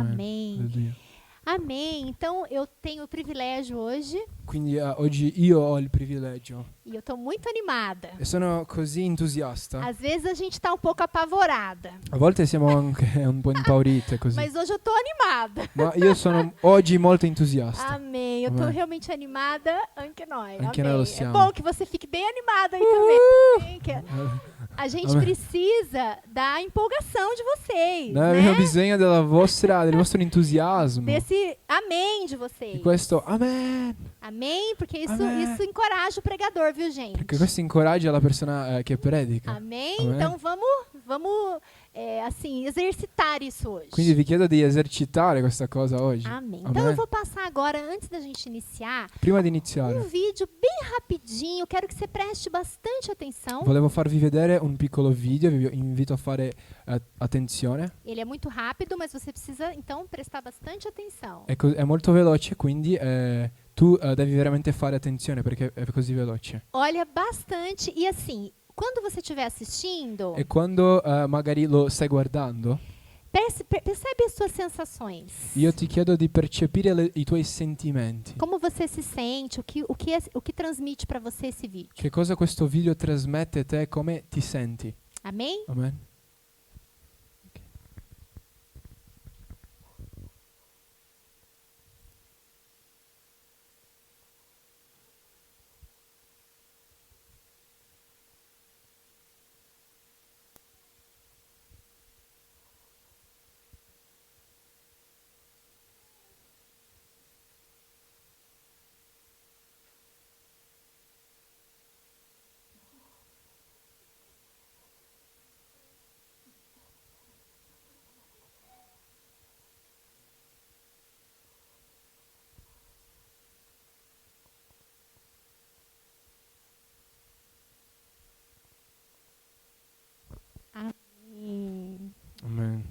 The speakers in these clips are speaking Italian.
Amém. Alleluia. Amém. Então, eu tenho o privilégio hoje, Quindi oggi io ho il privilegio e eu estou muito animada. e sono così entusiasta. Às vezes a gente está um pouco apavorada, A volte siamo anche un po' impaurite così. mas hoje eu estou animada. Ma io sono oggi molto entusiasta. Amém. Eu estou Amém. realmente animada, anche nós. Anche Amém. noi lo É siamo. bom que você fique bem animada aí também. Amém, que a gente Amém. precisa da empolgação de vocês, Noi abbiamo né? bisogno del vostro entusiasmo. Desse amém de Di vocês. questo amen. Amém? Porque isso, Amém. isso encoraja o pregador, viu, gente? Perché questo incoraggia la persona che predica. Amém? Amém. Então vamos assim, exercitar isso hoje. Quindi vi chiedo di esercitare questa cosa oggi. Amém. Então Amém. eu vou passar agora, antes da gente iniciar, Prima di um iniziare, vídeo bem rapidinho. Quero que você preste bastante atenção. volevo farvi vedere un piccolo video, vi invito a fare attenzione. Ele é muito rápido, mas você precisa então prestar bastante atenção. È molto veloce, quindi tu devi veramente fare attenzione perché è così veloce. Olha bastante e assim, quando você estiver assistindo, E quando magari lo stai guardando, percebe as suas sensações. io ti chiedo di percepire i tuoi sentimenti. Como você se sente, o que transmite para você esse vídeo. Che cosa questo video trasmette a te, come ti senti. Amém? Amen. Amém. Amen.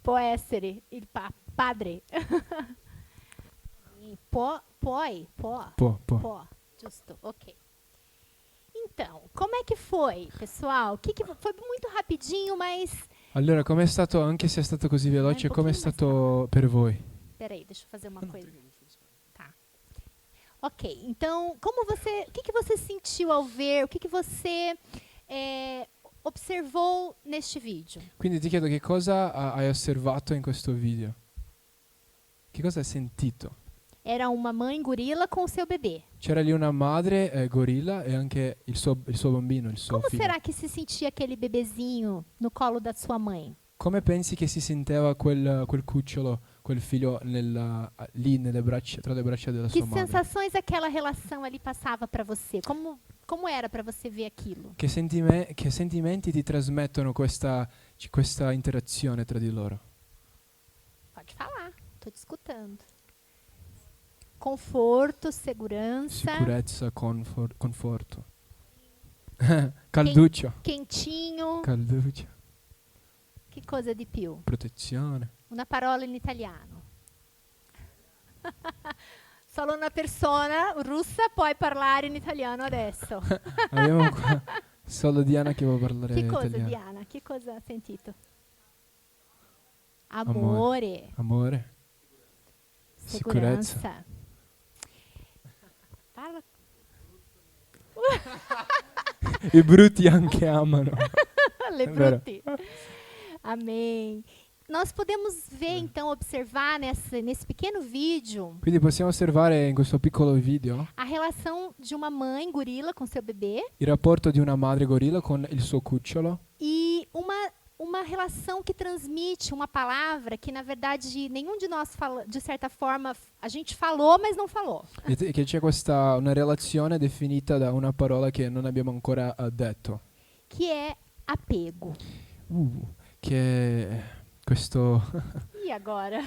Può essere il padre. Puoi. Può. Giusto, ok. Então, como é que foi, pessoal? Foi muito rapidinho, mas... Allora, com'è stato, anche se è stato così veloce, un com'è pochino mais stato per voi? Peraí, deixa eu fazer uma coisa. Tá. Ok, então, o que você sentiu ao ver? O que você observou neste vídeo? Quindi ti chiedo che cosa hai osservato in questo video? Che cosa hai sentito? Era uma mãe gorila com o seu bebê. C'era lì una madre gorilla e anche il suo bambino, il suo Como figlio. será que se sentia aquele bebezinho no colo da sua mãe? Come pensi che si senteva quel cucciolo, quel figlio lì nelle braccia, tra le braccia della Que sua madre? sensações aquela relação ali passava para você? Como era para você ver aquilo? Che sentimenti ti trasmettono questa interazione tra di loro? Pode falar, tô te escutando. Conforto, segurança, Sicurezza, conforto. Calduccio. quentinho. Calduccio. Que coisa di più? Protezione. Una parola in italiano. Solo una persona russa può parlare in italiano adesso. Abbiamo qua solo Diana che vuole parlare Que coisa, italiano. Diana? Que coisa ha sentito? Amore. Amore. Sicurezza. Segurança. Parla. I brutti anche amano. Le vero. brutti. Amém. Nós podemos ver, então, observar nesse pequeno vídeo Quindi possiamo osservare in questo piccolo video a relação de uma mãe gorila com seu bebê il rapporto di una madre gorilla con il suo cucciolo e uma relação que transmite uma palavra que, na verdade, nenhum de nós, de certa forma, a gente falou, mas não falou. e che c'è una relazione definita da una parola che non abbiamo ancora detto. Que é apego. Che è questo... E agora?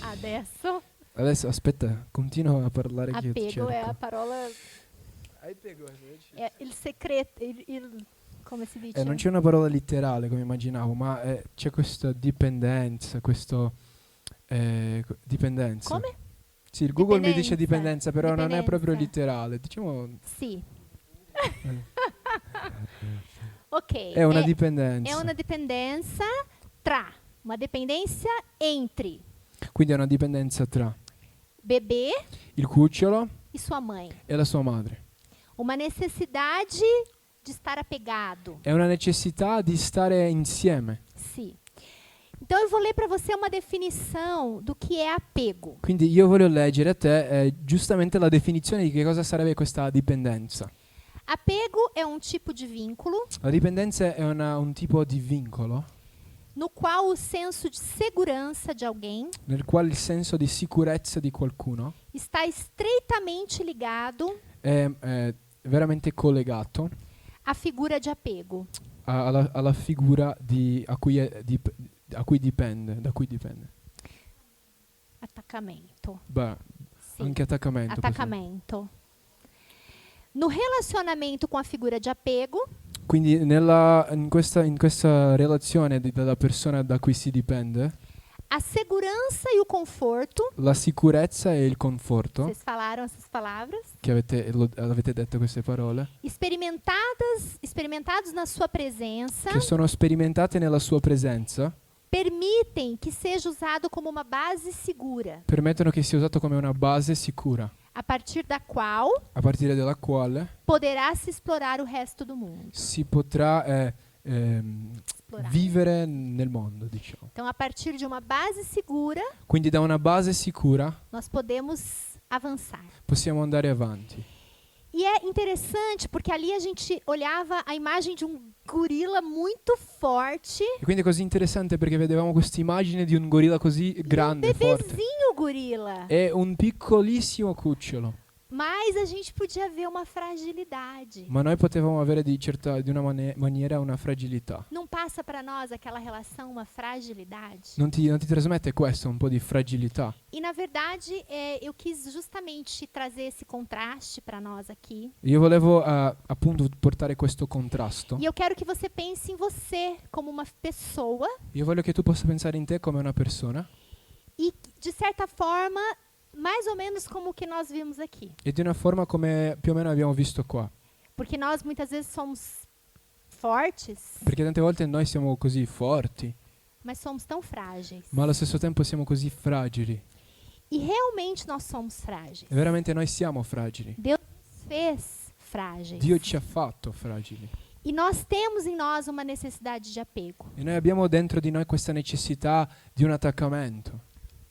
Adesso, Adesso aspetta, continuo a parlare che io ti apego é a cerco. parola... É il segreto, come si dice? Non c'è una parola letterale come immaginavo, ma c'è questa dipendenza, dipendenza. Come? Sì, il Google mi dice Dipendenza. dipendenza, però non è proprio Dipendenza. letterale. Diciamo, Sì. Ok. è una dipendenza. É uma dependência uma dependência entre Quindi è una dipendenza tra bebê il cucciolo e sua mãe. e la sua madre. Uma necessidade de estar apegado. È una necessità di stare insieme. Sim. Então eu vou ler para você uma definição do que é apego. Quindi io voglio leggere a te giustamente la definizione di che cosa sarebbe questa dipendenza. Apego é um tipo de vínculo La dipendenza è un tipo di vincolo no qual o senso de segurança de alguém nel quale il senso di sicurezza di qualcuno está estreitamente ligado è veramente collegato à figura de apego. alla figura a cui dipende, da cui dipende. Attaccamento. Beh, Sim. anche attaccamento. per esempio. Attaccamento. No relacionamento com a figura de apego, Quindi in questa relazione della persona da cui si dipende, a segurança e o conforto, la sicurezza e il conforto, vocês falaram essas palavras, che avete detto queste parole, experimentados na sua presença, che sono sperimentate nella sua presenza, permitem que seja usado como uma base segura, permettono che sia usato come una base sicura, a partir da qual a partire dalla quale poderá se explorar o resto do mundo. si potrà Explorar. vivere nel mondo, diciamo. Então, a partir de uma base segura, Quindi da una base sicura nós podemos avançar. possiamo andare avanti. E é interessante porque ali a gente olhava a imagem de um gorila muito forte, E quindi è così interessante perché vedevamo questa immagine di un gorilla così grande, forte. bebezinho gorila. E un piccolissimo cucciolo. Mas a gente podia ver uma fragilidade. Ma noi potevamo avere di una maniera una fragilità. Não passa para nós aquela relação uma fragilidade? Non ti trasmette questo, un po' di fragilità? E na verdade, eu quis justamente trazer esse contraste para nós aqui. Io volevo appunto portare questo contrasto. E eu quero que você pense em você como uma pessoa Io voglio che tu possa pensare in te come una persona e, de certa forma, mais ou menos como o que nós vimos aqui. e di una forma come più o meno abbiamo visto qua. Porque nós muitas vezes somos fortes, Perché tante volte noi siamo così forti, mas somos tão frágeis. ma allo stesso tempo siamo così fragili. E realmente nós somos frágeis. E veramente noi siamo fragili. Deus nos fez frágeis. Dio ci ha fatto fragili. E nós temos em nós uma necessidade de apego. E noi abbiamo dentro di noi questa necessità di un attaccamento.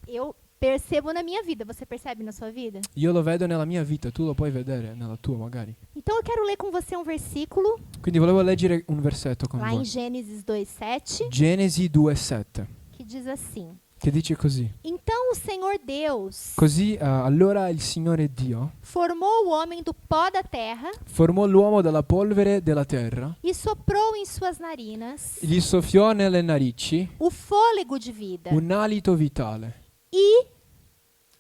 Eu percebo na minha vida, você percebe na sua vida? Io lo vedo nella mia vita, tu lo puoi vedere nella tua magari. Então eu quero ler com você um versículo Quindi volevo leggere un versetto con lá em voi. Gênesis 2:7, Genesi 2:7, que diz assim: che dice così. Então o Senhor Deus Così allora il Signore Dio formou o homem do pó da terra formò l'uomo dalla polvere della terra, e soprou em suas narinas gli soffiò nelle narici o fôlego de vida. un alito vitale E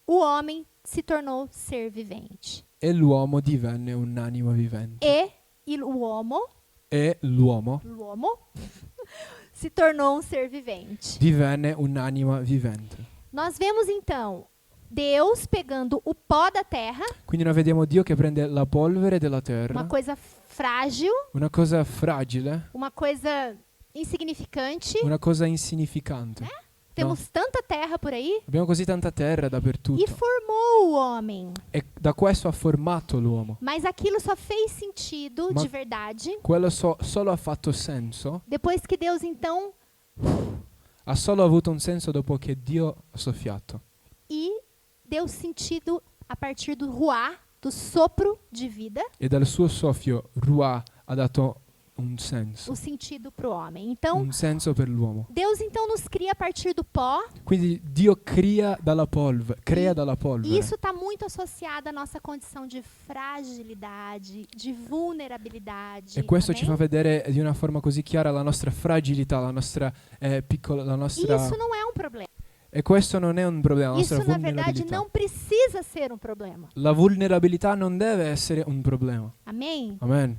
o homem se tornou ser vivente. e l'uomo divenne un'anima vivente. E o homo E l'uomo se tornou um ser vivente. divenne un'anima vivente. Nós vemos então Deus pegando o pó da terra, Quindi noi vediamo Dio che prende la polvere della terra, uma coisa frágil, una cosa fragile, uma coisa insignificante. una cosa insignificante. Temos tanta terra por aí. Abbiamo così tanta terra E dappertutto. formou o homem. E da questo ha formato l'uomo. Mas aquilo só fez sentido Ma- de verdade Quello solo ha fatto senso, depois que Deus então ha solo avuto un senso dopo che Dio ha soffiato. e deu sentido a partir do ruá, do sopro de vida, E dal suo soffio Ruah ha dato un senso. o sentido para o homem. Então, Un senso per l'uomo. Deus então nos cria a partir do pó, Quindi Dio crea dalla polvere. e Polvere. isso está muito associado à nossa condição de fragilidade, de vulnerabilidade. E questo ci amém? fa vedere di una forma così chiara la nostra fragilità, la nostra piccola, la E nostra... isso não é um problema. E questo non è un problema, la nostra Isso, na verdade, vulnerabilità. não precisa ser um problema. La vulnerabilità non deve essere un problema. Amém? Amen.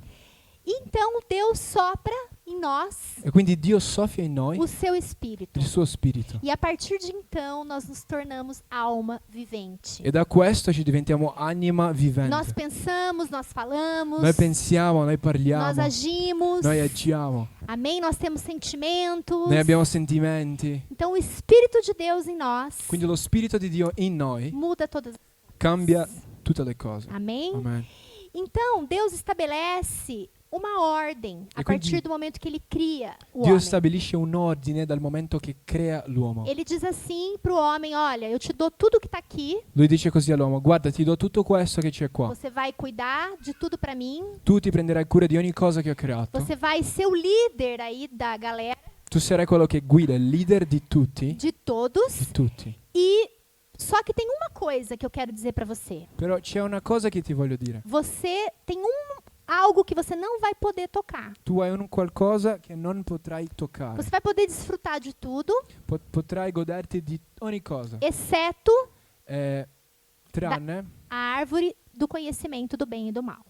Então Deus sopra em nós E quindi Dio soffia in noi o seu espírito. il suo spirito. E a partir de então, nós nos tornamos alma vivente. E da questo ci diventiamo anima Nós vivente. pensamos, nós falamos, Noi pensiamo, noi nós parliamo, agimos. noi agiamo, Amém? Nós temos sentimentos. noi abbiamo sentimenti. Então, o Espírito de Deus em nós Quindi lo spirito di Dio in noi muda todas as cambia tutte le cose. Amém? Amen. Então, Deus estabelece uma ordem a E quindi partir do momento que Ele cria o Dio homem. stabilisce un ordine dal momento che crea l'uomo. Ele diz assim para o homem: olha, eu te dou tudo que está aqui, Lui dice così all'uomo: guarda, ti do tutto questo che c'è qua. você vai cuidar de tudo para mim, Tu ti prenderai cura di ogni cosa che ho creato. você vai ser o líder aí da galera, Tu sarai quello che guida, il leader di tutti. de todos. Di tutti. E só que tem uma coisa que eu quero dizer para você. Però c'è una cosa che ti voglio dire. Você tem algo que você não vai poder tocar. Tu hai un qualcosa che non potrai toccare. Você vai poder desfrutar de tudo, Potrai goderti di ogni cosa. exceto Tranne a árvore do conhecimento do bem e do mal.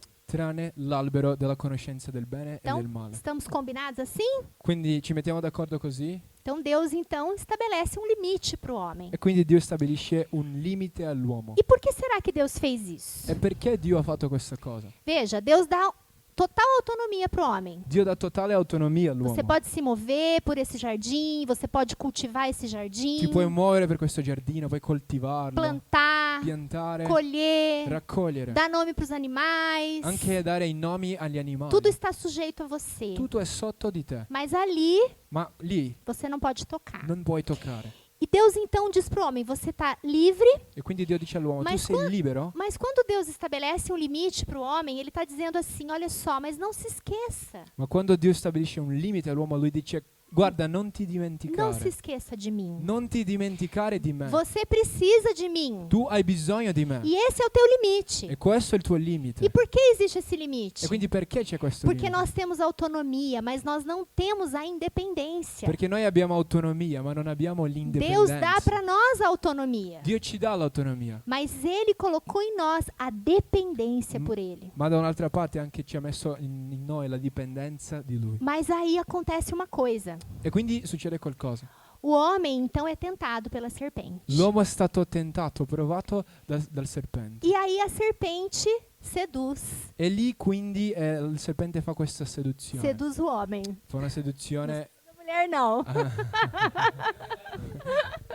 l'albero della conoscenza del bene e Então, del male. estamos combinados assim? Quindi ci mettiamo d'accordo così? Então, Deus, então, estabelece um limite para o homem. E quindi Dio stabilisce un limite all'uomo. E por que será que Deus fez isso? E perché Dio ha fatto questa cosa? Veja, Deus dá total autonomia para o homem. Dio dà totale autonomia all'uomo. Você pode se mover por esse jardim, você pode cultivar esse jardim, Ti puoi muovere per questo giardino, puoi coltivarlo, plantar, piantare, colher, raccogliere, dar nome para os animais. anche dare i nomi agli animali. Tudo está sujeito a você. Tutto è sotto di te, Mas ali ma lì você não pode tocar. non puoi toccare. E Deus então diz para o homem: você está livre, E quindi Dio dice all'uomo: tu Mas sei libero? mas quando Deus estabelece um limite para o homem, Ele está dizendo assim: olha só, mas não se esqueça. Ma quando Dio stabilisce un limite all'uomo, lui dice: guarda, non ti Não se dimenticare. esqueça de mim. Non ti dimenticare di me. Você precisa de mim. Tu hai bisogno di me. E esse é o teu limite. E questo è il tuo limite. E por que existe esse limite? E quindi perché c'è questo Porque limite? nós temos autonomia, mas nós não temos a independência. Perché noi abbiamo autonomia, ma non abbiamo Deus l'indipendenza. dá para nós a autonomia, Dio ci dà l'autonomia, mas Ele colocou em nós a dependência por Ele. ma da un'altra parte anche ci ha messo in noi la dipendenza di Lui. Mas aí acontece uma coisa. E quindi succede qualcosa. O homem, então, é tentado pela serpente. L'uomo è stato tentato, provato dal serpente. E aí a serpente seduz. E lì quindi il serpente fa questa seduzione. Seduz o homem. Fa una seduzione A mulher não.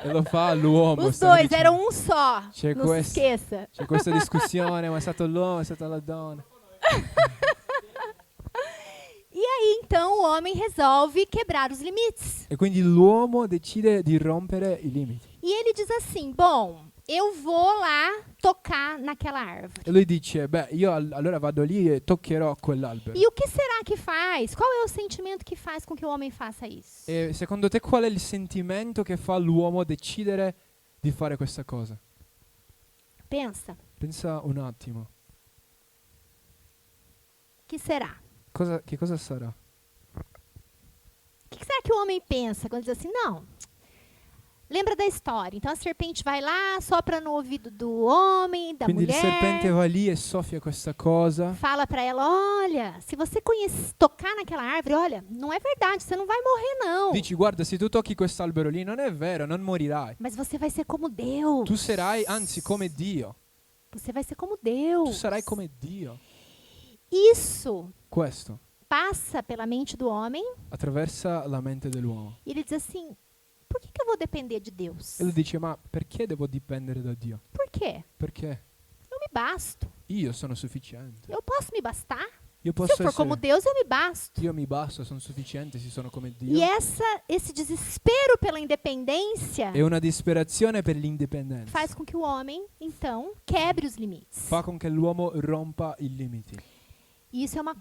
e lo fa all'uomo. Os stavo dois dicendo. eram um só. C'è Não se questo. esqueça. C'è questa discussione, ma è stato l'uomo, è stata la donna. E aí, então, o homem resolve quebrar os limites. E quindi l'uomo decide di rompere i limiti. E ele diz assim: bom, eu vou lá tocar naquela árvore. E lui dice, beh, io allora vado lì e toccherò quell'albero. E o que será que faz? Qual é o sentimento que faz com que o homem faça isso? E secondo te qual è il sentimento che fa l'uomo decidere di fare questa cosa? Pensa. Pensa un attimo. Que será? Che cosa sarà? O que será que o homem pensa quando diz assim, não? Lembra da história. Então a serpente vai lá, sopra no ouvido do homem, da Quindi il serpente mulher, va lì e soffia questa cosa. fala para ela, olha, se você tocar naquela árvore, olha, não é verdade, você não vai morrer não. Dici, guarda, se tu tocchi quest'albero lì, non è vero, non morirai. Mas você vai ser como Deus. Tu sarai, anzi, come Dio. Você vai ser como Tu Deus. sarai come Dio. Isso Questo passa pela mente do homem attraversa la mente dell'uomo. e ele diz assim, por que eu vou depender de Deus? E lui dice, ma perché devo dipendere da Dio? Por quê? Perché Eu me basto. io sono sufficiente. Eu posso me bastar? Io Se posso eu for como essere... Deus, eu me basto. Io mi basto, sono sufficiente, se sono come E Dio. esse desespero pela independência È una disperazione per l'indipendenza. faz com que o homem, então, quebre os limites. Fa con che l'uomo rompa i limiti. E isso é uma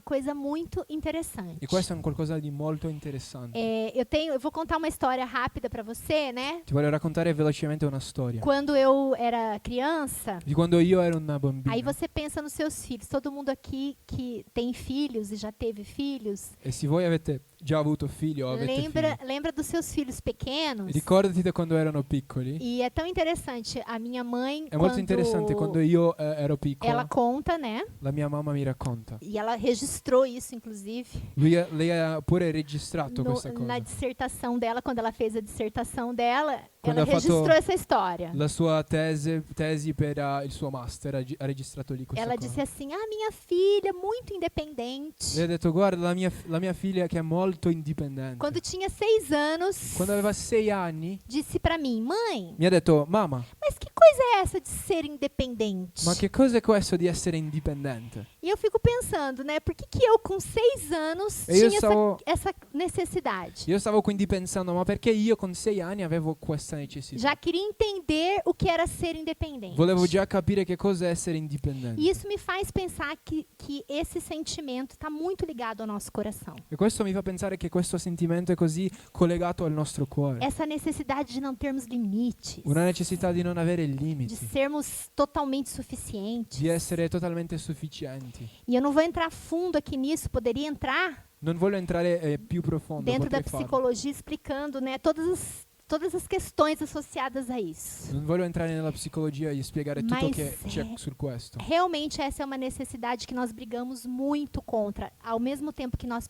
coisa muito interessante. E questo è un qualcosa di molto interessante. Eu vou contar uma história rápida para você, né? Ti voglio raccontare velocemente una storia. Quando eu era criança, Di quando io ero una bambina. aí você pensa nos seus filhos. Todo mundo aqui que tem filhos e já teve filhos, E se voi avete già avuto figli o avete figli. Lembra dos seus filhos pequenos? Ricordati da quando erano piccoli. E é tão interessante, a minha mãe, È molto interessante quando io ero ela piccolo, conta, né? la mia mamma mi racconta. E ela registrou isso, inclusive, Lei ha pure registrato questa na cosa. dissertação dela, quando ela fez a dissertação dela, Quando ela ha fatto registrou essa história. La sua tesi per il suo master ha registrato lì questa Ela cosa. disse assim: minha filha, muito independente. Lei ha detto guarda la mia figlia che è molto indipendente. Quando tinha 6 anos, Quando aveva 6 anni disse pra mim: mãe, mi ha detto mamma, mas que coisa é essa de ser independente? ma che cos'è questo di essere indipendente? E eu fico pensando, né? Por que eu com 6 anos E io tinha stavo- essa necessidade? Io stavo quindi pensando ma perché io con 6 anni avevo questa necessità? Já queria entender o que era ser independente. Volevo già capire che cosa è essere indipendente. E isso me faz pensar que esse sentimento está muito ligado ao nosso coração. E questo mi fa pensare che questo sentimento è così collegato al nostro cuore. Essa necessidade de não termos limites, Una necessità di non avere de limiti, sermos totalmente suficientes. di essere totalmente sufficienti. E eu não vou entrar fundo aqui nisso, poderia entrar Non voglio entrare più profondo, dentro da potrei farlo. psicologia explicando, né, todas as questões associadas a isso. Non voglio entrare nella psicologia e spiegare tutto Mas che c'è su questo. Realmente essa é uma necessidade que nós brigamos muito contra, ao mesmo tempo que nós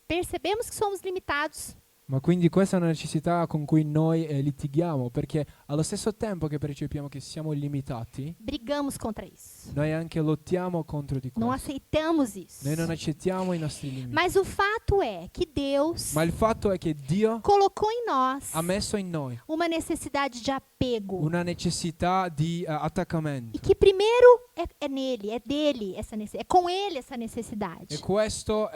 percebemos que somos limitados. Ma quindi questa è una necessità con cui noi litighiamo, perché allo stesso tempo che percepiamo che siamo limitati, Brigamos contra isso. noi anche lottiamo contro di Não questo. aceitamos isso. Noi non accettiamo i nostri limiti. Mas o fato é que Deus Ma il fatto è che Dio colocou em nós ha messo in noi uma necessidade de apego. una necessità di E attaccamento. que primeiro é nele, é dele essa necessidade, é com ele essa necessidade. E questo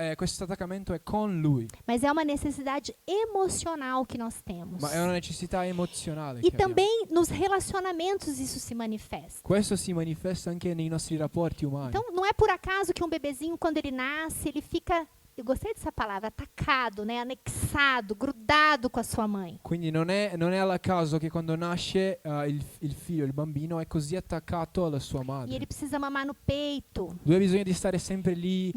attaccamento è con Lui. Mas é uma necessidade emocional que nós temos. Ma è una necessità emozionale. E che abbiamo. também nos relacionamentos isso se manifesta. Questo si manifesta anche nei nostri rapporti umani. Então não é por acaso que um bebezinho, quando ele nasce, ele fica, eu gostei dessa palavra, atacado, né, anexado, grudado com a sua mãe. Quindi non è al caso che quando nasce il figlio, il bambino, è così attaccato alla sua E madre. ele precisa mamar no peito. Lui ha bisogno di stare sempre lì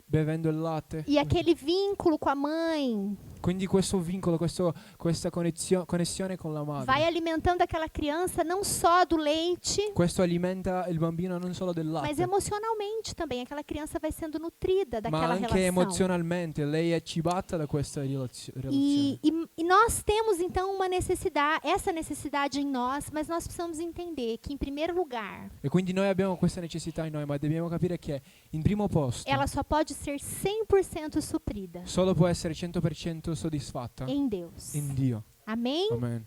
bevendo il latte. E aquele vínculo com a mãe Quindi questo vincolo, questa connessione con la madre. vai alimentando aquela criança não só do leite, Questo alimenta il bambino non solo del mas latte, emocionalmente também. Aquela criança vai sendo nutrida ma daquela anche relação. emozionalmente. Lei è cibata da questa relazione. E nós temos então uma necessidade, essa necessidade em nós, mas nós precisamos entender que, em primeiro lugar, E quindi noi abbiamo questa necessità in noi, ma dobbiamo capire che in primo posto ela só pode ser 100% suprida solo può essere 100% soddisfatta em Deus. in Dio. Amém? Amen.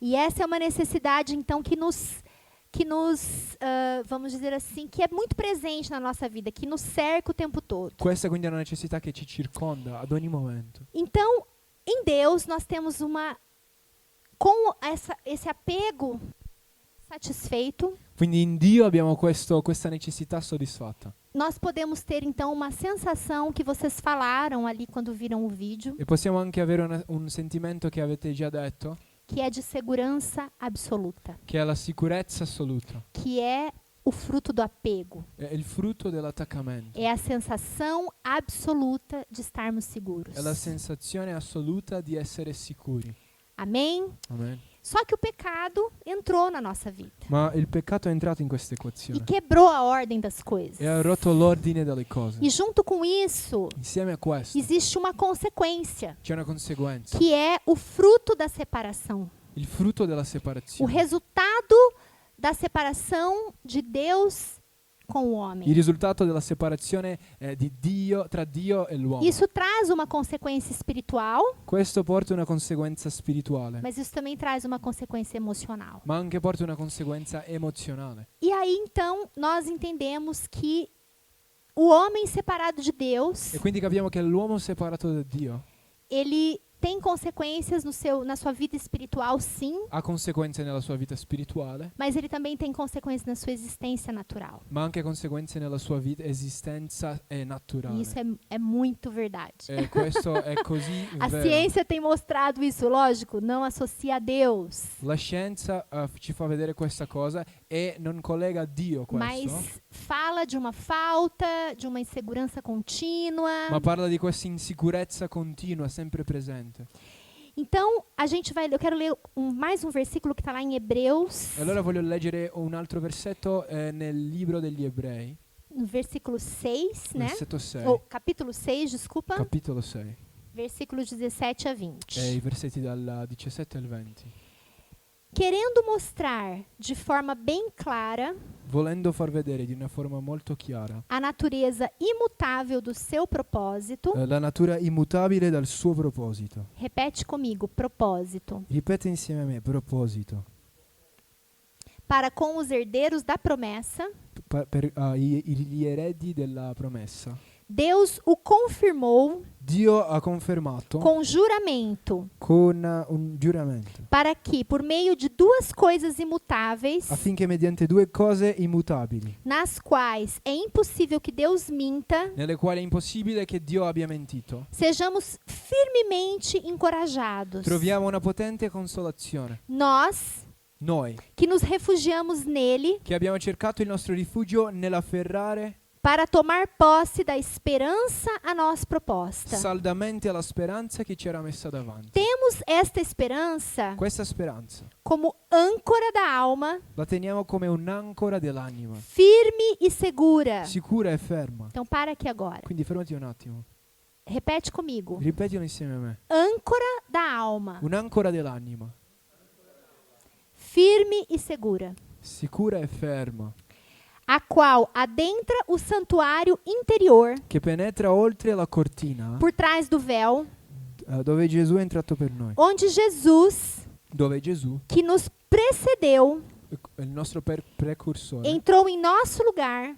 E essa é uma necessidade então que nos vamos dizer assim, que é muito presente na nossa vida, que nos cerca o tempo todo. Questa quindi è una necessità che ci circonda ad ogni momento. Então, em Deus nós temos com esse apego satisfeito, Quindi in Dio abbiamo questa necessità soddisfatta. nós podemos ter então uma sensação que vocês falaram ali quando viram o vídeo, E possiamo anche avere un sentimento che avete già detto, que é de segurança absoluta, che è la sicurezza assoluta. que é o fruto do apego. È il frutto dell'attaccamento. É a sensação absoluta de estarmos seguros. È la sensazione assoluta di essere sicuri. Amém? Amen. Só que o pecado entrou na nossa vida Ma il peccato è entrato in questa e equazione quebrou a ordem das coisas. e ha rotto l'ordine delle cose. E junto com isso, Insieme a questo existe uma consequência, c'è una conseguenza. que é o fruto da separação. Il frutto della O separazione. resultado da separação de Deus com o Il homem. risultato della separazione di Dio, tra Dio e l'uomo. Isso traz uma consequência espiritual, Questo porta una conseguenza spirituale, mas isso também traz uma consequência emocional. ma anche porta una conseguenza emozionale. E aí então nós entendemos que o homem separado de Deus, E quindi capiamo che l'uomo separato da Dio ele tem consequências na sua vida espiritual, sim, ha conseguenze nella sua vita spirituale, mas ele também tem consequências na sua existência natural. ma anche conseguenze nella sua vita esistenza naturale. E isso é muito verdade. E questo è così A vero. ciência tem mostrado isso, lógico, não associa a Deus. La scienza ci fa vedere questa cosa e non collega a Dio questo, mas fala de uma falta, de uma insegurança contínua. ma parla di questa insicurezza continua, sempre presente. Então, eu quero ler mais um versículo que está lá em Hebreus, E allora voglio leggere un altro versetto nel libro degli Ebrei, no versículo 6, né? versetto 6, Ou capítulo 6, desculpa, capitolo 6, versículos 17 a 20. e i versetti dal 17 al 20. Querendo mostrar de forma bem clara Volendo far vedere di una forma molto chiara a natureza imutável do seu propósito, la natura immutabile dal suo proposito. repete comigo, propósito, Ripete insieme a me, proposito. para com os herdeiros da promessa, Per gli eredi della promessa. Deus o confirmou Dio ha confermato com juramento, con un giuramento, para que, por meio de duas coisas imutáveis, affinché mediante due cose immutabili, nas quais é impossível que Deus minta, nelle quali è impossibile che Dio abbia mentito, sejamos firmemente encorajados. troviamo una potente consolazione. Nós, Noi, que nos refugiamos nele, che abbiamo cercato il nostro rifugio nell'afferrare para tomar posse da esperança a nós proposta. saldamente alla speranza che ci era messa davanti. Temos esta esperança Questa speranza como âncora da alma, la teniamo come un'ancora dell'anima, firme e segura. sicura e ferma. Então para aqui agora. Quindi fermati un attimo, Repete comigo. ripetilo insieme a me. Âncora da alma, Un'ancora dell'anima, firme e segura, sicura e ferma, a qual adentra o santuário interior che penetra oltre la cortina por trás do véu, dove Gesù è entrato per noi, onde Jesus, dove Gesù, que nos precedeu, il nostro precursore, entrou em nosso lugar,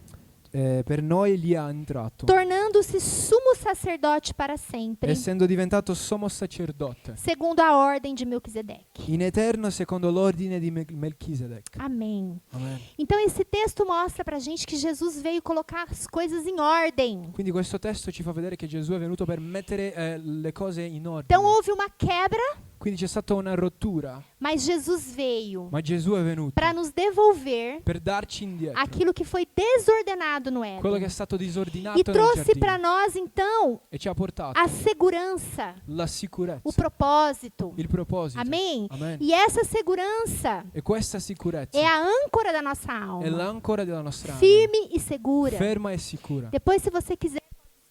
per noi lì ha entrato, tornando-se sumo sacerdote para sempre, essendo diventato sommo sacerdote, segundo a ordem de Melquisedeque. in eterno secondo l'ordine di Melchisedec. Amém. Amen. Então esse texto mostra pra gente que Jesus veio colocar as coisas em ordem. Quindi questo testo ci fa vedere che Gesù è venuto per mettere le cose in ordine. Então houve uma quebra, Quindi c'è stata una rottura, mas Jesus veio ma Gesù è venuto para nos devolver per darci indietro aquilo que foi desordenado no quello che è Éden. stato disordinato E nel trouxe para giardino nós então e ci ha portato a segurança, la sicurezza, o propósito. il proposito. Amém? Amen. E essa segurança E questa sicurezza é a âncora da nossa è alma, l'ancora della nostra anima, firme e segura. ferma e sicura. Depois, se você quiser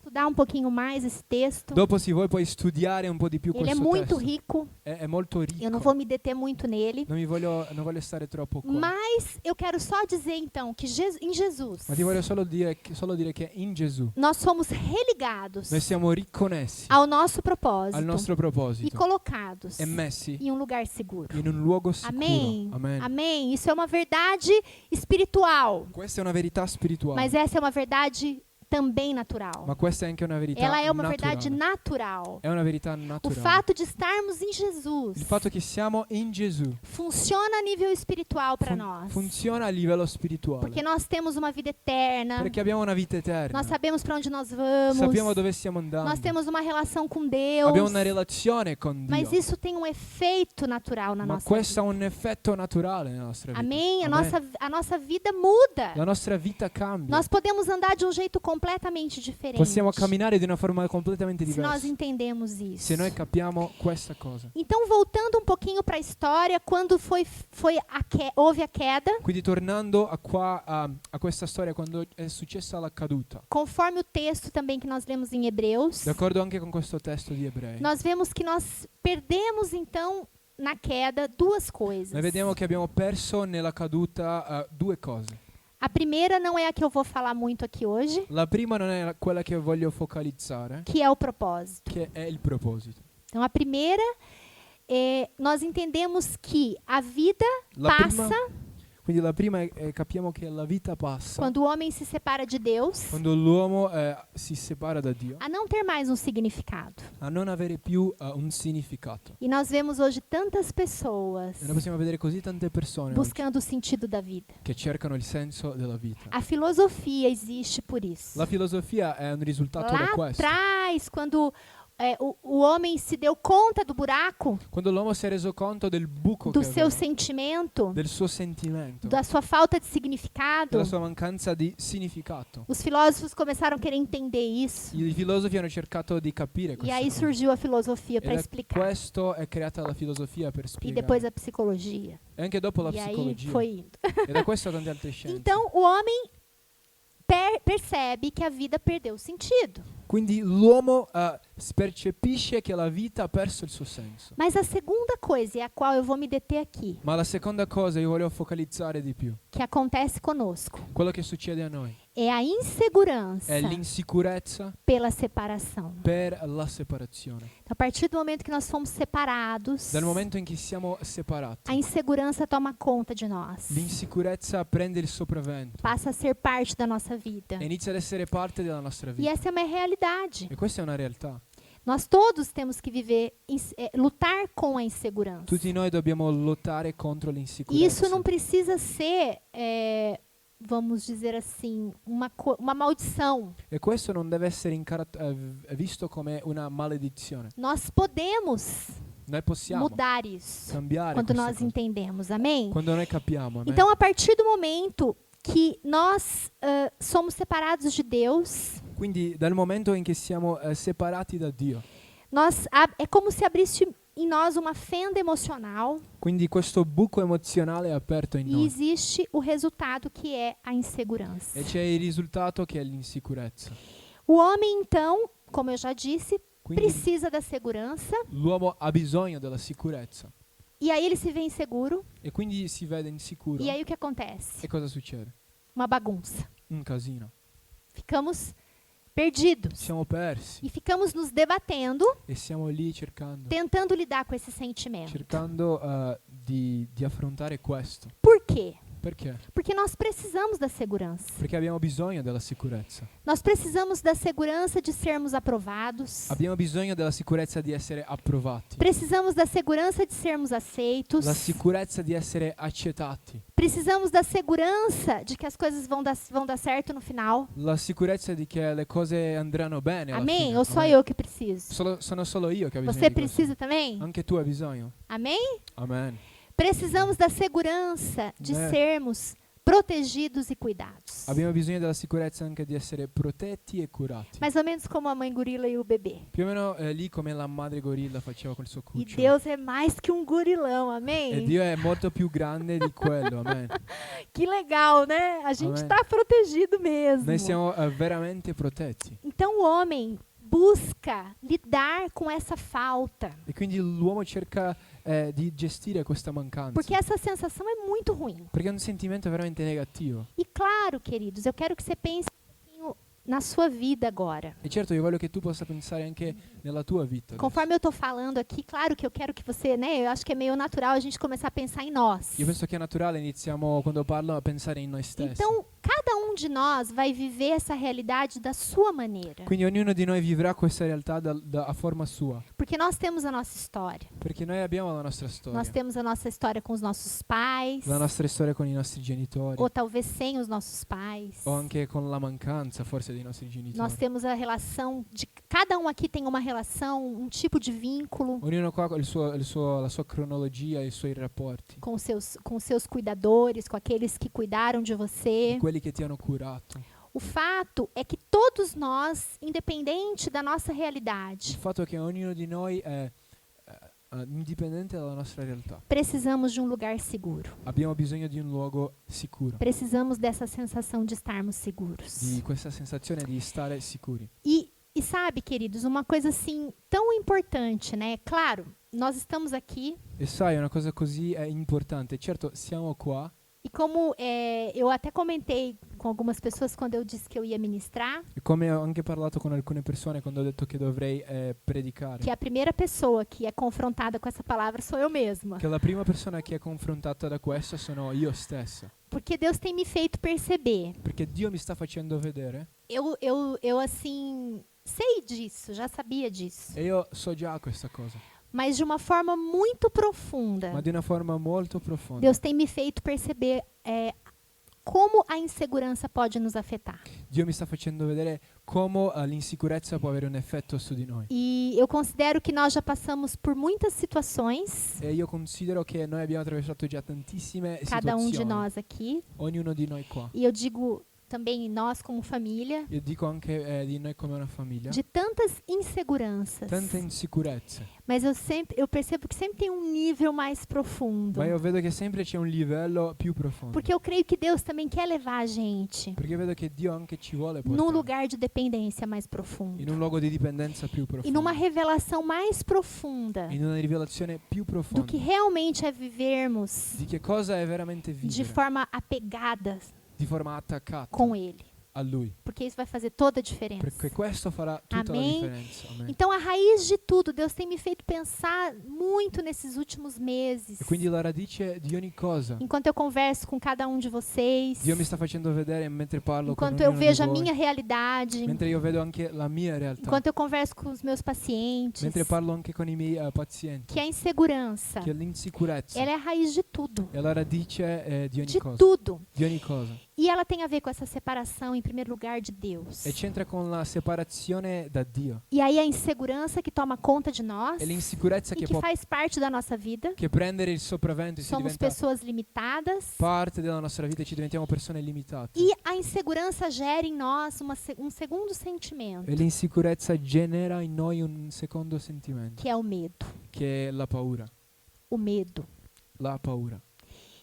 estudar um pouquinho mais esse texto, Dopo se vuoi puoi studiare un po' di più ele é questo muito testo. rico. È molto ricco. Eu não vou me deter muito nele. Non voglio stare troppo qua. Mas eu quero só dizer então que em Jesus Ma ti voglio solo dire che in Gesù nós somos religados noi siamo riconnessi ao nosso al propósito nostro e proposito colocados e messi em um lugar seguro. in un luogo sicuro. Amém. Amen. Amém. Isso é uma verdade espiritual, Questa è una verità spirituale, mas essa é uma verdade também natural. ma questa è anche una verità Ela é uma naturale. verdade natural. È una verità O naturale. fato de estarmos em Jesus Il fatto che siamo in Gesù funciona a nível espiritual para nós. funziona a livello spirituale, Porque nós temos uma vida eterna. perché abbiamo una vita eterna. Nós sabemos para onde nós vamos. Sappiamo dove stiamo andando. Nós temos uma relação com Deus. Abbiamo una relazione con Dio. Mas isso tem um efeito natural na Ma nossa questo ha vida. un effetto naturale nella nostra vita. Amém? Amen. A nossa vida muda. La nostra vita cambia. Nós podemos andar de um jeito completamente diferente. Possiamo camminare di una forma completamente se nós diversa entendemos isso. se noi capiamo questa cosa. Então, voltando um pouquinho para a história, quando houve a queda, Quindi tornando a questa storia, quando è successa la caduta, conforme o texto também que nós lemos em Hebreus, d'accordo anche con questo testo di Ebrei, nós vemos que nós perdemos então na queda duas coisas. noi vediamo che abbiamo perso nella caduta due cose. A primeira não é a que eu vou falar muito aqui hoje, La prima non è quella che voglio focalizzare, que é o propósito. che è il proposito. Então, a primeira, nós entendemos que a vida La prima, passa quindi la prima è capiamo che la vita passa quando o homem se separa de Deus quando l'uomo si separa da Dio, a não ter mais um significado. a non avere più un significato. E nós vemos hoje tantas pessoas E noi possiamo vedere così tante persone oggi buscando o sentido da vida. che cercano il senso della vita. A filosofia existe por isso. La filosofia è un risultato da Lá questo. atrás, quando o homem se deu conta do buraco, Quando l'uomo si è reso conto del buco do che seu aveva, sentimento, del suo sentimento, da sua falta de significado, della sua mancanza di significato, os filósofos começaram a querer entender isso. i filosofi hanno cercato di capire E questa aí cosa. surgiu a filosofia E para da explicar. questo è creata la filosofia per E spiegare. depois a psicologia. E anche dopo la E aí psicologia. foi indo. E da questo tante altre scienze. Então o homem percebe que a vida perdeu sentido. Quindi l'uomo percepisce che la vita ha perso il suo senso. Mas a segunda coisa, e a qual eu vou me deter aqui, Ma la seconda cosa io voglio focalizzare di più. que acontece conosco, Quello che succede a noi é a insegurança è l'insicurezza pela separação. per la separazione. Então, a partir do momento que nós fomos separados, Dal momento in cui siamo separati, a insegurança toma conta de nós. l'insicurezza prende il sopravvento Passa a ser parte da nossa vida. e inizia ad essere parte della nostra E vita. essa é uma realidade. E questa è una realtà. Nós todos temos que viver, lutar com a insegurança. Tutti noi dobbiamo lottare contro E l'insicurezza. isso não precisa ser, vamos dizer assim, uma maldição. E questo non deve essere visto come una maledizione. Nós podemos Noi possiamo mudar isso cambiare quando questa nós cosa. entendemos, amém? Quando noi capiamo. Amen? Então, a partir do momento que nós somos separados de Deus, Quindi dal momento in cui siamo separati da Dio, é como se abrisse em nós uma fenda emocional quindi questo buco emozionale è aperto in e noi existe o resultado que é a insegurança. e c'è il risultato che è l'insicurezza. O homem, então, como eu já disse, Quindi precisa da segurança l'uomo ha bisogno della sicurezza e aí ele se vê inseguro e quindi si vede insicuro. e aí o que acontece? E cosa succede? Uma bagunça. Un casino. Ficamos perdidos Siamo persi e ficamos nos debatendo, e siamo lì cercando tentando lidar com esse sentimento. di affrontare questo. Por quê? Perché? Porque nós precisamos da segurança. Perché abbiamo bisogno della sicurezza. Nós precisamos da segurança de sermos aprovados. Abbiamo bisogno della sicurezza di essere approvati. Precisamos da segurança de sermos aceitos. La sicurezza di essere accettati. Precisamos da segurança de que as coisas vão dar certo no final. La sicurezza di che le cose andranno bene alla Amém? fine. Ou só Amen. eu que preciso? Sono solo io che ho bisogno Você di questo. precisa também? Anche tu hai bisogno. Amém? Amen. Precisamos da segurança de Né? sermos protegidos e cuidados. Abbiamo bisogno della sicurezza anche di essere protetti e curati. Mais ou menos como a mãe gorila e o bebê. Più o meno lì come la madre gorilla faceva col suo E cucciolo. Deus é mais que um gorilão, E amém? Dio è molto più grande di quello. Amen. Que legal, né? A gente Amém. está protegido mesmo. Noi siamo veramente protetti. Então o homem busca lidar com essa falta. E quindi l'uomo cerca di gestire questa mancanza. Porque essa sensação é muito ruim. Perché è un sentimento veramente negativo. E claro, queridos, eu quero que você pense um pouquinho na sua vida agora. E certo io voglio che tu possa pensare anche nella tua vita. adesso. Conforme eu estou falando aqui, claro que eu quero que você, né? Eu acho que é meio natural a gente começar a pensar em nós. Io penso che è naturale, iniziamo quando parlo a pensare in noi stessi. Então, cada um de nós vai viver essa realidade da sua maneira. Quindi ognuno di noi vivrà questa realtà a forma sua. Porque nós temos a nossa história. Perché noi abbiamo la nostra storia. Nós temos a nossa história com os nossos pais, La nostra storia con i nostri genitori. ou talvez sem os nossos pais. O anche con la mancanza forse dei nostri genitori. Nós temos a relação de cada um aqui tem uma relação, um tipo de vínculo Ognuno qua ha la sua cronologia e i suoi rapporti. com seus cuidadores, com aqueles que cuidaram de você. Quelli che ti hanno curato. O fato é que todos nós, independente da nossa realidade, Il fatto è che ognuno di noi è indipendente dalla nostra realtà. precisamos de um lugar seguro. Abbiamo bisogno di un luogo sicuro. Precisamos dessa sensação de estarmos seguros. Di questa sensazione di stare sicuri. E sabe, queridos, uma coisa assim tão importante, né? Claro, nós estamos aqui E sai, una cosa così è importante. Certo, siamo qua. e como eu até comentei com algumas pessoas quando eu disse que eu ia ministrar, E come ho anche parlato con alcune persone quando ho detto che dovrei predicare. que a primeira pessoa que é confrontada com essa palavra sou eu mesma. Che la prima persona che è confrontata da questo sono io stessa. Porque Deus tem me feito perceber. Perché Dio mi sta facendo vedere. Eu assim, sei disso, já sabia disso. E io so già questa cosa. Mas de uma forma muito profunda, Ma di una forma molto profonda. Deus tem me feito perceber como a insegurança pode nos afetar. Dio mi sta facendo vedere come l'insicurezza può avere un effetto su di noi. E E eu considero que nós já passamos por muitas situações, E io considero che noi abbiamo attraversato già tantissime cada um de situazioni, nós aqui. ognuno di noi qua. E eu digo também nós como família, Io dico anche di noi come una famiglia, de tantas inseguranças. tante insicurezze, Mas eu percebo que sempre tem um nível mais profundo. ma io vedo che sempre c'è un livello più profondo, Porque eu creio que Deus também quer levar a gente perché vedo che Dio anche ci vuole num portare lugar de dependência mais profundo. in un luogo di dipendenza più E numa profondo, revelação mais profunda in una rivelazione più do profonda que realmente é vivermos di che cosa è veramente de vivere forma apegada di forma attaccata com Ele. a Lui, Porque isso vai fazer toda a diferença. perché questo farà tutta la Amém. differenza. Amen. Então, a raiz de tudo, Deus tem me feito pensar muito nesses últimos meses. E quindi la radice di ogni cosa Enquanto eu converso com cada um de vocês, Dio mi sta facendo vedere mentre parlo con enquanto eu ognuno di vejo a voi, minha realidade, mentre io vedo anche la mia realtà, enquanto eu converso com os meus pacientes, mentre parlo anche con i miei pazienti, que a insegurança, che l'insicurezza ela é a raiz de tudo. è la radice di ogni De cosa, tudo. di ogni cosa. E ela tem a ver com essa separação, em primeiro lugar, de Deus. E c'entra con la separazione da Dio. E aí a insegurança que toma conta de nós E l'insicurezza e che que può faz parte da nossa vida. che prendere il sopravvento e si Somos diventa pessoas limitadas. parte della nostra vita e ci diventiamo persone limitate. E a insegurança gera em nós um segundo sentimento, E l'insicurezza genera in noi un secondo sentimento, que é o medo. che è la paura. O medo. La paura.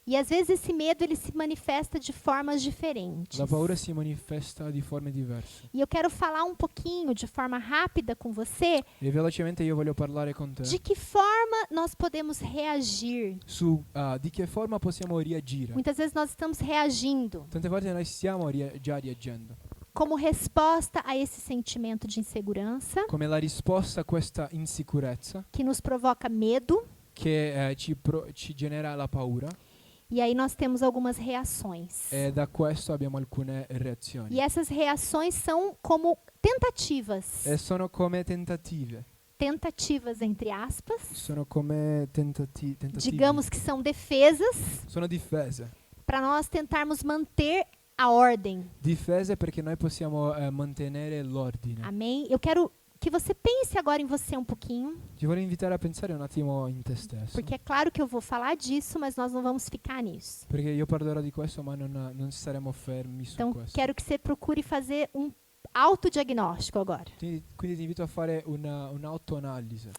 E às vezes esse medo ele se manifesta de formas diferentes. La paura si manifesta di forme diverse. E eu quero falar um pouquinho, de forma rápida com você, E velocemente io voglio parlare con te de que forma nós podemos reagir. su di che forma possiamo reagire. Muitas vezes nós estamos reagindo Tante volte noi stiamo già reagendo como resposta a esse sentimento de insegurança come la risposta a questa insicurezza que nos provoca medo. che ci genera la paura, E aí nós temos algumas reações. e da questo abbiamo alcune reazioni. E essas reações são como tentativas. E sono come tentative. Tentativas, entre aspas. Sono come tentativi. Digamos que são defesas Sono difese. para nós tentarmos manter a ordem. Difese perché noi possiamo mantenere l'ordine. Amém? Eu quero que você pense agora em você um pouquinho, Ti voglio invitare a pensare un attimo in te stesso. porque é claro que eu vou falar disso, mas nós não vamos ficar nisso. Perché io parlerò di questo, ma non staremo fermi su Então, questo. quero que você procure fazer um autodiagnóstico agora. Quindi ti invito a fare un'autoanalisi.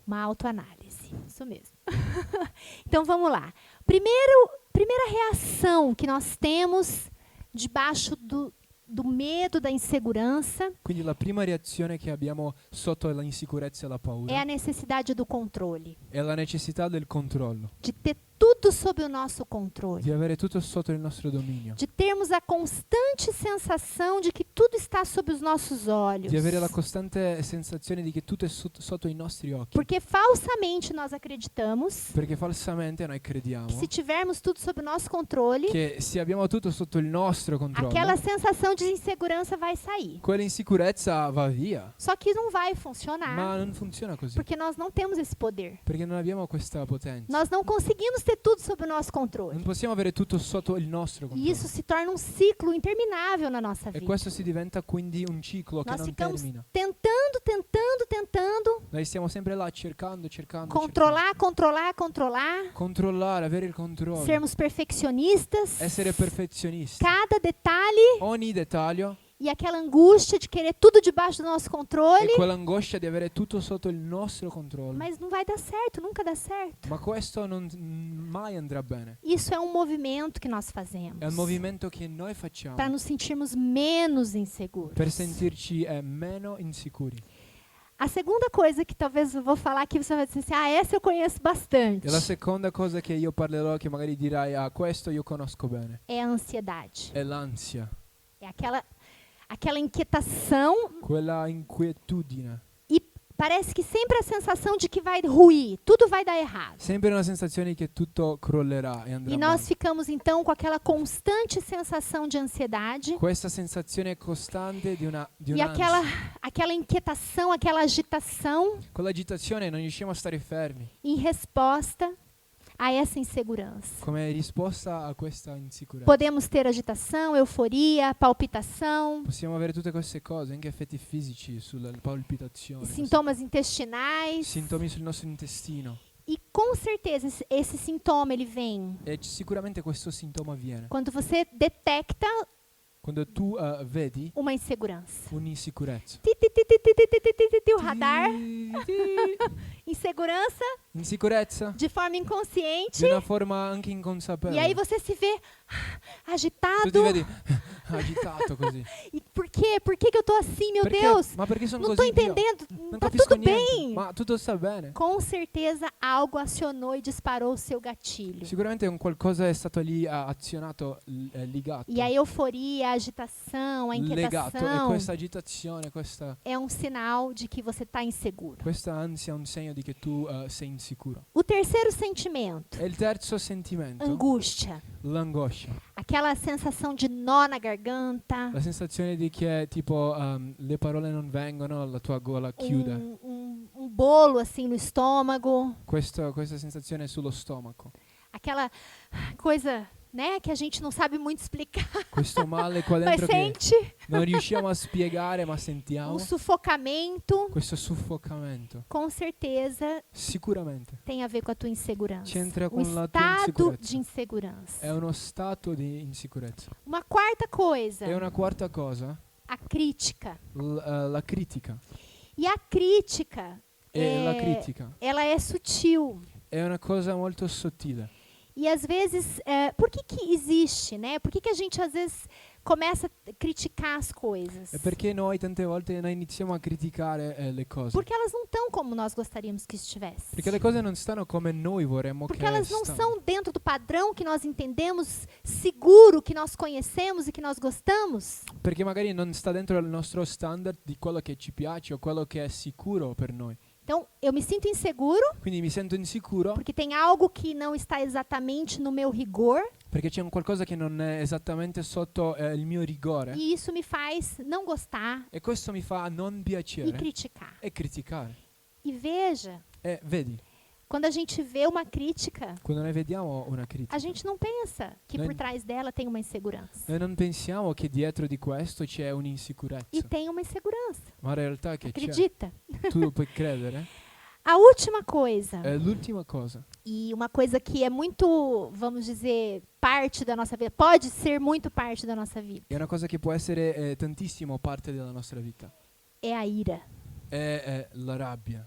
Uma autoanálise. Isso mesmo. Então, vamos lá. Primeira reação que nós temos debaixo do medo, da insegurança, Quindi la prima reazione che abbiamo sotto la insicurezza e la é paura a necessidade do controle. è la necessità del controllo, De ter tudo sob o nosso controle. di avere tutto sotto il nostro dominio, De termos a constante sensação de que tudo está sob os nossos olhos. di avere la costante sensazione di che tutto è sotto i nostri occhi. Porque falsamente nós acreditamos Perché falsamente noi que crediamo se tivermos tudo sob o nosso controle, che se abbiamo tutto sotto il nostro controllo, aquela sensação de insegurança vai sair. quella insicurezza va via. Só que não vai funcionar, Ma non funziona così, porque nós não temos esse poder. perché non abbiamo questa potenza. Nós não conseguimos ter tudo sob o nosso Non controle. possiamo avere tutto sotto il nostro E controllo. isso se torna um ciclo interminável na nossa E vida. questo si diventa quindi un ciclo che Nós non ficamos termina. tentando Noi stiamo sempre là cercando. controlar, Controllare, avere il controllo. sermos perfeccionistas, Essere perfezionisti. cada detalhe Ogni dettaglio e aquela angústia de querer tudo debaixo do nosso e controle, quell'angoscia di avere tutto sotto il nostro controllo. mas não vai dar certo, nunca dá certo. Ma questo mai andrà bene. Isso é um movimento que nós fazemos È un movimento che noi facciamo para nos sentirmos menos inseguros. per sentirci meno insicuri. A segunda coisa que talvez eu vou falar aqui, você vai dizer assim, essa eu conheço bastante, E la seconda cosa che io parlerò, che magari dirai, questo io conosco bene, é a ansiedade. è l'ansia. É aquela inquietação Quella inquietudine. e parece que sempre a sensação de que vai ruir, tudo vai dar errado. Sempre una sensazione che tutto crollerà e andrà E nós male. ficamos então com aquela constante sensação de ansiedade Questa sensazione costante di e un'ansia. aquela inquietação, aquela agitação Con l'agitazione non riusciamo a stare fermi. em resposta a essa insegurança. come risposta a questa insicurezza. Podemos ter agitação, euforia, palpitação, Possiamo avere tutte queste cose, anche effetti fisici sulla palpitazione, sintomas intestinais. sintomi sul nostro intestino. E com certeza esse sintoma ele vem E sicuramente questo sintomo avviene quando você detecta quando tu vedi uma insegurança. un'insicurezza. O radar, inseguranza Insicurezza de forma inconsciente. di una forma anche E aí inconsapevole. você se vê Tu ti agitado. vedi agitato così. E por quê? Por que que eu tô assim, meu Perché? Deus? Ma perché sono Não tô così, Dio? entendendo. Non Tá capisco tudo niente. bem. Ma tutto sta bene. Com certeza algo acionou e disparou o seu gatilho. Sicuramente un qualcosa è stato lì azionato, ligato. E a euforia, a agitação, a Legato. E inquietação questa agitazione, questa é um sinal de que você está inseguro. ansia è un segno di che tu sei insicuro. O terceiro sentimento, E il terzo sentimento, angústia. l'angoscia. Aquela sensação de nó na garganta, La sensazione di che tipo le parole non vengono, la tua gola chiude. um bolo assim no estômago, Questa sensazione sullo stomaco. aquela coisa, né, que a gente não sabe muito explicar, Questo male qua mas dentro che sente non riusciamo a spiegare ma sentiamo. um sufocamento, Questo soffocamento com certeza sicuramente tem a ver com a tua insegurança. c'entra Um con la tua estado insicurezza. de insegurança. È uno stato di insicurezza. Uma quarta coisa, E una quarta cosa, a crítica. la critica. E a crítica, E la critica ela é sutil. è una cosa molto sottile. E às vezes, por que que existe, né? Por que que a gente às vezes começa a criticar as coisas? E perché noi tante volte noi iniziamo a criticare le cose? Porque elas não estão como nós gostaríamos que estivessem. Perché le cose non stanno come noi vorremmo Porque che elas não stanno. são dentro do padrão que nós entendemos, seguro, que nós conhecemos e que nós gostamos. Perché magari non sta dentro il nostro standard di quello che ci piace o quello che è sicuro per noi. Então, eu me sinto inseguro Quindi mi sento insicuro porque tem algo que não está exatamente no meu rigor perché c'è un qualcosa che non è esattamente sotto il mio rigore. e isso me faz não gostar E questo mi fa non e piacere criticar. e criticare. E veja, E vedi, quando a gente vê uma crítica, quando noi vediamo una critica, a gente não pensa que Noi- por trás dela tem uma insegurança. noi non pensiamo che dietro di questo c'è E un'insicurezza, tem uma insegurança. ma in realtà che c'è. Acredita? Tu puoi credere. A última coisa, L'ultima cosa, e uma coisa que é muito, vamos dizer, parte da nossa vida, pode ser muito parte da nossa vida, è una cosa che può essere tantissimo parte della nostra vita, é a ira. è la rabbia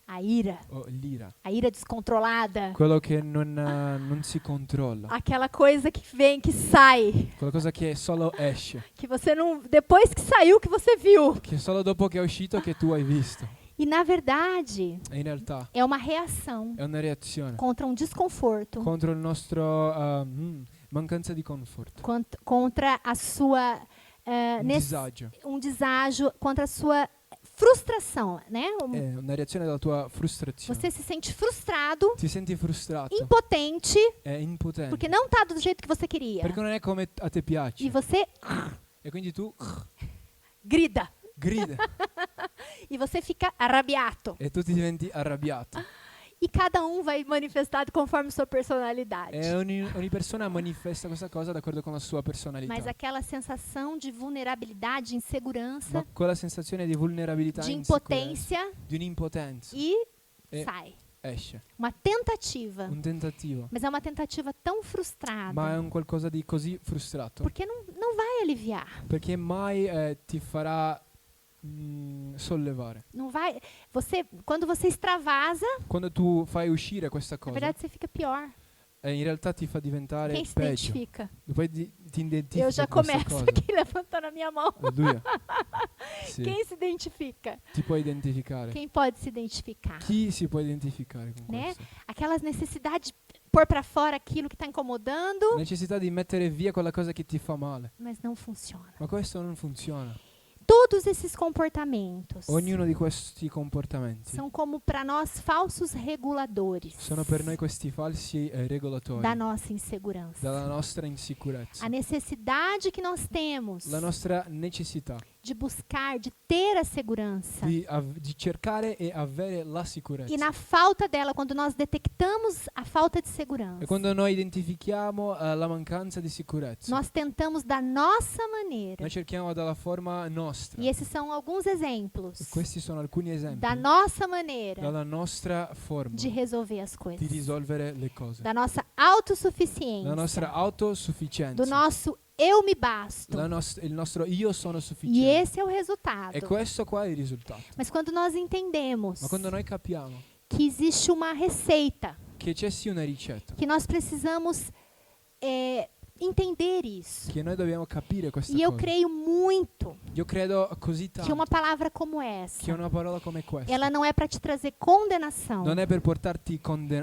A ira. o l'ira, A ira descontrolada. quello che non si controlla, Aquela coisa que vem, que sai. quella cosa che solo esce, Que você não. Depois que saiu, que você viu. che solo dopo che è uscito che tu hai visto. E na verdade, E in realtà é uma reação è una reazione contra um desconforto, contro il nostro mancanza di comfort, contra a sua. un disagio. Um deságio, contra a sua frustração, né? È una reazione della tua frustrazione. Você se sente frustrado, Ti senti frustrato, impotente, è impotente, porque não está do jeito que você queria. perché non è come a te piace. E você E quindi tu grida. grida E você fica arrabiato. e tu ti diventi arrabbiato. E cada um vai manifestado conforme sua personalidade. E ogni persona manifesta questa cosa d'accordo con la sua personalità. Mas aquela sensação de vulnerabilidade, de insegurança, Ma quella sensazione di vulnerabilità, de insicurezza, impotência di un'impotenza, e E- sai. esce. Uma tentativa. Un tentativo. Mas é uma tentativa tão frustrada. Ma è un qualcosa di così frustrato. Porque não vai aliviar. Perché mai ti farà sollevare. Não vai. Quando você extravasa, Quando tu fai uscire questa na cosa, verdade você fica pior. in realtà ti fa diventare Quem se peggio. identifica? Poi ti identifichi Eu já con questa começo cosa. aqui levantando a minha mão. Alleluia. Sì, Quem se identifica? ti puoi identificare. Quem pode se identificar? Chi si può identificare con Né? questo? Aquelas necessidades de pôr para fora aquilo que está incomodando, Necessità di mettere via quella cosa che ti fa male. mas não funciona. Ma questo non funziona. Todos esses comportamentos Ognuno di questi comportamenti são como para nós falsos reguladores sono per noi questi falsi regolatori da nossa insegurança. della nostra insicurezza, A necessidade que nós temos la nostra necessità de buscar, de ter a segurança. di cercare e avere la E sicurezza. na falta dela, quando nós detectamos a falta de segurança, E quando noi identifichiamo la mancanza di sicurezza, nós tentamos da nossa maneira. noi cerchiamo dalla forma nostra. E esses são alguns exemplos E questi sono alcuni esempi da nossa maneira dalla nostra forma de resolver as di coisas, risolvere le cose. da nossa La autossuficiência, nostra do autosufficienza. nosso eu me basto. Il nostro io sono E sufficiente. esse é o resultado. E questo qua è il risultato. Mas quando nós entendemos Ma quando noi capiamo que existe uma receita, che c'è sì una ricetta, que nós precisamos entender isso. che noi dobbiamo capire questa E eu cosa. creio muito Io credo così que tanto uma palavra como essa, che una parola come questa ela não é para te trazer condenação, non è per portarti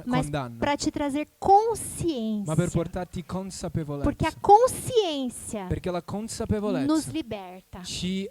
mas condanna, para te trazer ma per consciência. portarti consapevolezza. Porque a consciência Perché la nos consapevolezza liberta. ci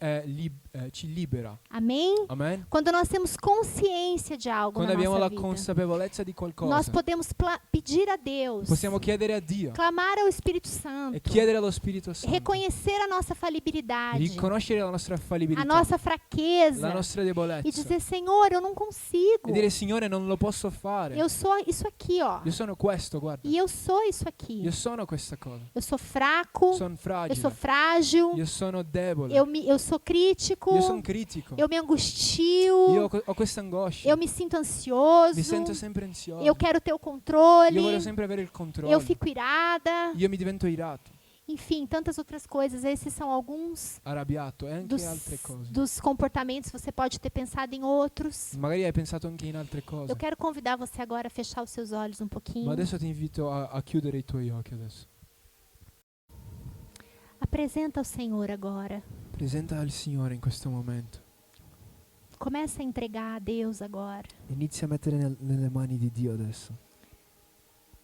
libera. Amém? Amen? Quando nós temos consciência de algo Quando na abbiamo nossa la vida, consapevolezza di nós qualcosa, podemos pedir a Deus, possiamo chiedere a Dio clamar ao Espírito e Santo, chiedere allo Spirito Santo, reconhecer a nossa falibilidade, riconoscere la nostra a fallibilità, nossa fraqueza la nostra e debolezza dizer, Senhor, eu não consigo. e dire Signore non lo posso fare. Eu sou isso aqui, ó. Io sono questo, guarda. E eu sou isso aqui. Io sono questa cosa. Eu sou fraco, Sono eu sou fragile. frágil, Io sono debole. eu sou crítico, Io sono critico. eu me angustio, Io ho questa angoscia. eu me sinto ansioso, Mi sento sempre ansioso. eu quero ter o Io voglio controle, sempre avere il controllo. eu fico irada. Io mi divento irato, Enfim, tantas outras coisas. Esses são alguns arrabbiato e anche dos, altre cose. dos comportamentos. Você pode ter pensado em outros. Magari hai pensato anche in altre cose. Eu quero convidar você agora a fechar os seus olhos um pouquinho. Ma adesso ti invito a chiudere i tuoi occhi adesso. Apresenta ao Senhor agora. Presenta al Signore in questo momento. Começa a entregar a Deus agora. Inizia a mettere nelle mani di Dio adesso.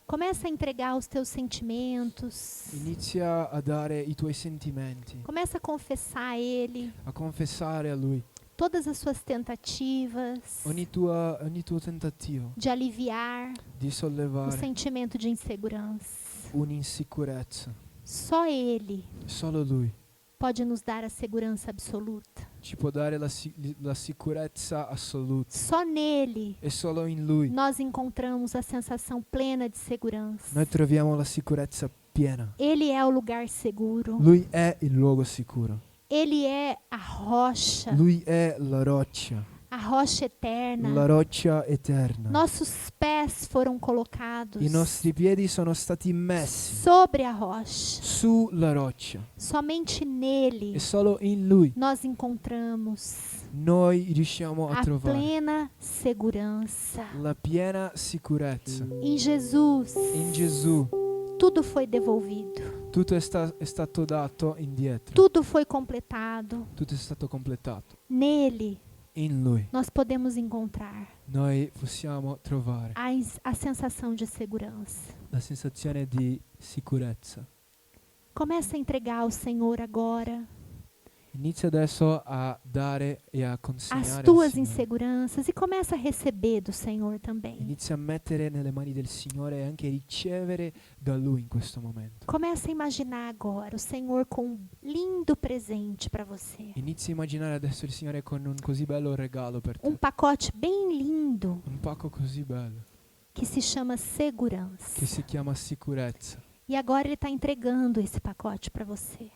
Começa a entregar os teus sentimentos. Inizia a dare i tuoi sentimenti, Começa a confessar a Ele a confessare a Lui todas as suas tentativas ogni tuo tentativo de aliviar di o sollevare sentimento de insegurança. un'insicurezza. Só Ele Solo Lui pode nos dar a segurança absoluta. ci può dare la sicurezza assoluta. Só nele E solo in Lui nós encontramos a sensação plena de segurança. noi troviamo la sicurezza piena. Ele é o lugar seguro. Lui è il luogo sicuro. Ele é a rocha Lui è la roccia eterna. eterna. Nossos pés foram colocados I nostri piedi sono stati messi sobre a rocha. sulla roccia Somente nele e solo in Lui nós encontramos noi riusciamo a a trovare plena segurança. la piena sicurezza. Em Jesus, In Gesù tudo foi devolvido. tutto è stato dato indietro, Tudo foi completado. tutto è stato completato. Nele In Lui nós podemos encontrar noi possiamo trovare a sensação de segurança. la sensazione di sicurezza. Começa a entregar ao Senhor agora Inizia adesso a dare e a as consegnare al tuas Signore. inseguranças e começa a receber do Senhor também. Inizia a mettere nelle mani del Signore e anche ricevere da Lui in questo momento. Começa a imaginar agora o Senhor com um lindo presente para você. Inizia a immaginare adesso il Signore con un così bello regalo per te. Um pacote bem lindo Un pacco così bello que se chama segurança. che si chiama sicurezza. E agora Ele está entregando esse pacote para você.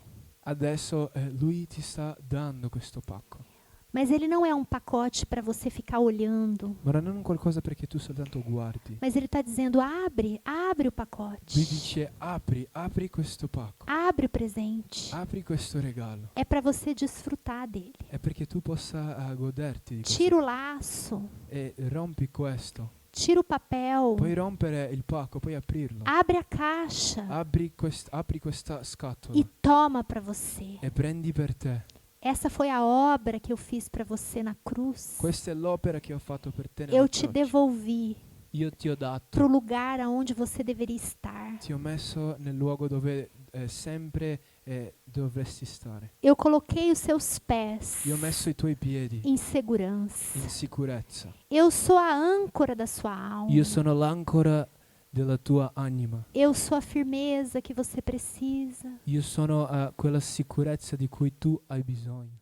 Adesso Lui ti sta dando questo pacco. Mas ele não é um pacote para você ficar olhando. Ma non è qualcosa perché tu soltanto guardi. Mas Ele está dizendo, abre o Lui pacote. dice apri questo pacco. Abre o presente. Apri questo regalo. É para você desfrutar dele. È perché tu possa goderti di questo. Tira o laço. E rompi questo. Tira o papel. Puoi rompere il pacco, puoi aprirlo. Abre a caixa. Apri questa scatola E toma para você. e prendi per te. Essa foi a obra que eu fiz para você na cruz. Questa è l'opera che ho fatto per te nella Eu te croce. devolvi Io ti ho para o dato, lugar aonde você deveria estar. ti ho messo nel luogo dove sempre dovresti stare. Eu coloquei os seus pés Io ho messo i tuoi piedi em segurança. in sicurezza. Eu sou a âncora da sua alma. Io sono l'ancora della tua anima. Eu sou a firmeza que você precisa. Io sono quella sicurezza di cui tu hai bisogno.